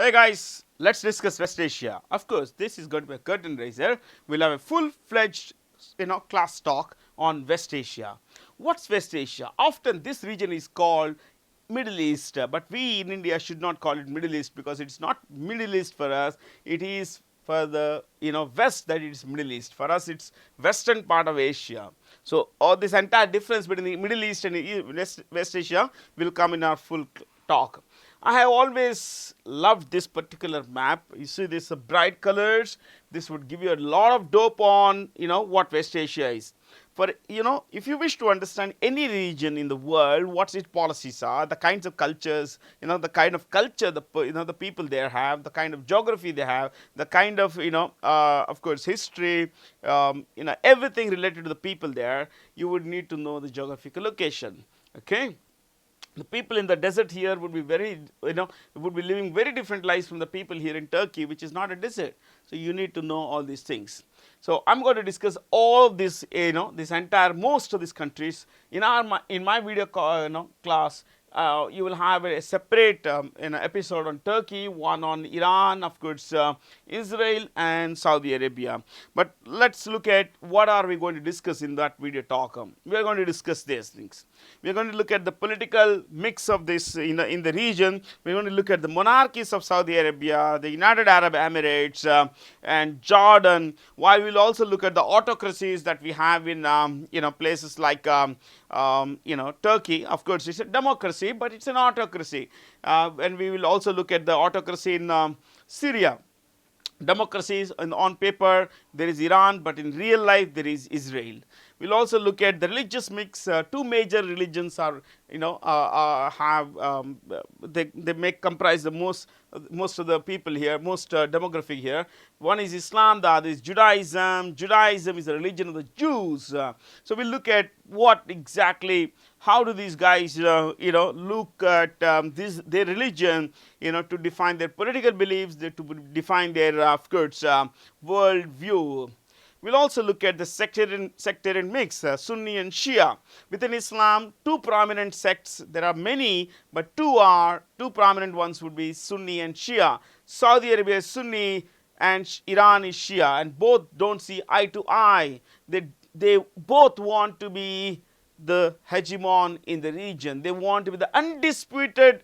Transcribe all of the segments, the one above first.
Hey guys, let's discuss West Asia. Of course, this is going to be a curtain raiser. We'll have a full-fledged, class talk on West Asia. What's West Asia? Often this region is called Middle East, but we in India should not call it Middle East because it's not Middle East for us. It is for the west that it is Middle East. For us, it's western part of Asia. So all this entire difference between the Middle East and West Asia will come in our full talk. I have always loved this particular map. You see these bright colors. This would give you a lot of dope on what West Asia is. For if you wish to understand any region in the world, what its policies are, the kinds of cultures, the kind of culture the people there have, the kind of geography they have, the kind of of course history, everything related to the people there, you would need to know the geographical location. Okay. The people in the desert here would be would be living very different lives from the people here in Turkey, which is not a desert. So you need to know all these things. So I'm going to discuss all of this, this entire most of these countries in my video class. You will have a separate episode on Turkey, one on Iran, of course, Israel and Saudi Arabia. But let's look at what are we going to discuss in that video talk. We are going to discuss these things. We are going to look at the political mix of this in the region. We are going to look at the monarchies of Saudi Arabia, the United Arab Emirates, and Jordan. While we will also look at the autocracies that we have in places like Turkey. Of course, it's a democracy, but it's an autocracy. And we will also look at the autocracy in Syria. Democracies on paper, there is Iran, but in real life there is Israel. We'll also look at the religious mix. Two major religions are, they comprise the most of the people here, most demographic here. One is Islam, the other is Judaism. Judaism is the religion of the Jews. So we'll look at what exactly, how do these guys, look at their religion, to define their political beliefs, to define their, of course, world view. We'll also look at the sectarian mix, Sunni and Shia. Within Islam, two prominent sects. There are many, but two prominent ones would be Sunni and Shia. Saudi Arabia is Sunni and Iran is Shia, and both don't see eye to eye. They both want to be the hegemon in the region. They want to be the undisputed,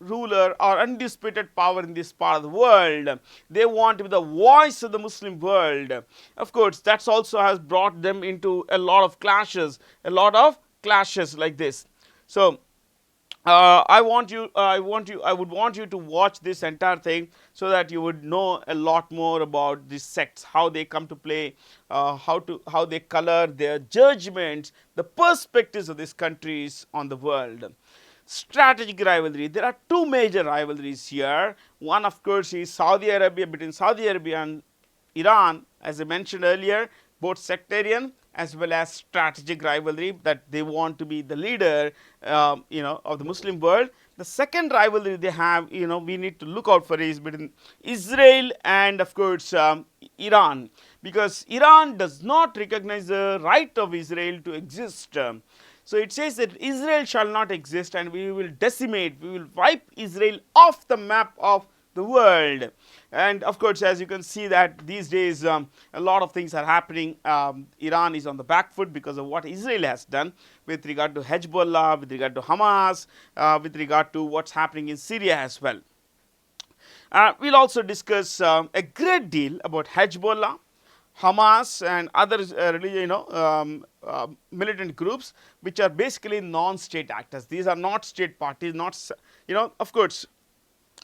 ruler or undisputed power in this part of the world. They want to be the voice of the Muslim world. Of course, that also has brought them into a lot of clashes like this. So I would want you to watch this entire thing so that you would know a lot more about these sects, how they come to play, how they color their judgments, the perspectives of these countries on the world. Strategic rivalry. There are two major rivalries here. One, of course, is between Saudi Arabia and Iran, as I mentioned earlier, both sectarian as well as strategic rivalry, that they want to be the leader, of the Muslim world. The second rivalry they have, we need to look out for is between Israel and, of course, Iran, because Iran does not recognize the right of Israel to exist. So it says that Israel shall not exist, and we will wipe Israel off the map of the world. And of course, as you can see that these days a lot of things are happening. Iran is on the back foot because of what Israel has done with regard to Hezbollah, with regard to Hamas, with regard to what's happening in Syria as well. We'll also discuss a great deal about Hezbollah, Hamas and other militant groups, which are basically non-state actors. These are not state parties, of course,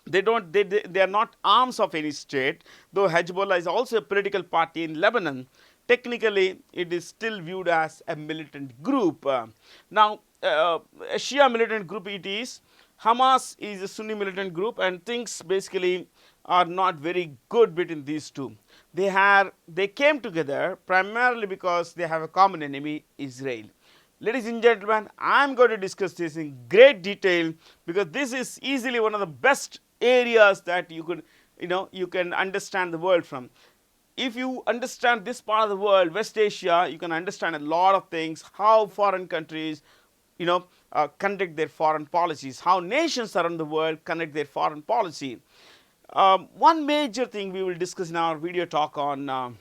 they are not arms of any state. Though Hezbollah is also a political party in Lebanon, technically it is still viewed as a militant group. Now, a Shia militant group it is. Hamas is a Sunni militant group, and things basically are not very good between these two. They came together primarily because they have a common enemy, Israel. Ladies and gentlemen, I am going to discuss this in great detail because this is easily one of the best areas that you can understand the world from. If you understand this part of the world, West Asia, you can understand a lot of things, how foreign countries conduct their foreign policies, how nations around the world conduct their foreign policy. One major thing we will discuss in our video talk on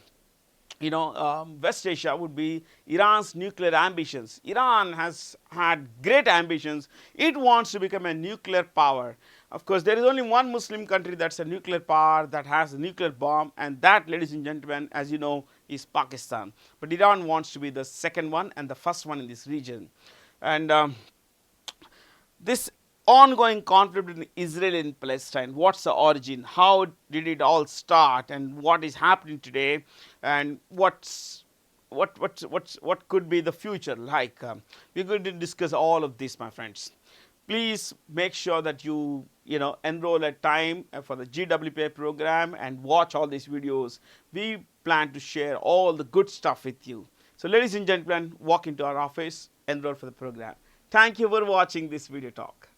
West Asia would be Iran's nuclear ambitions. Iran has had great ambitions. It wants to become a nuclear power. Of course, there is only one Muslim country that's a nuclear power, that has a nuclear bomb, and that, ladies and gentlemen, as you know, is Pakistan. But Iran wants to be the second one and the first one in this region. And this ongoing conflict between Israel and Palestine, what's the origin, how did it all start, and what is happening today, and what could be the future like. We're going to discuss all of this, my friends. Please make sure that you enroll at time for the GWPI program and watch all these videos. We plan to share all the good stuff with you. So ladies and gentlemen, walk into our office, enroll for the program. Thank you for watching this video talk.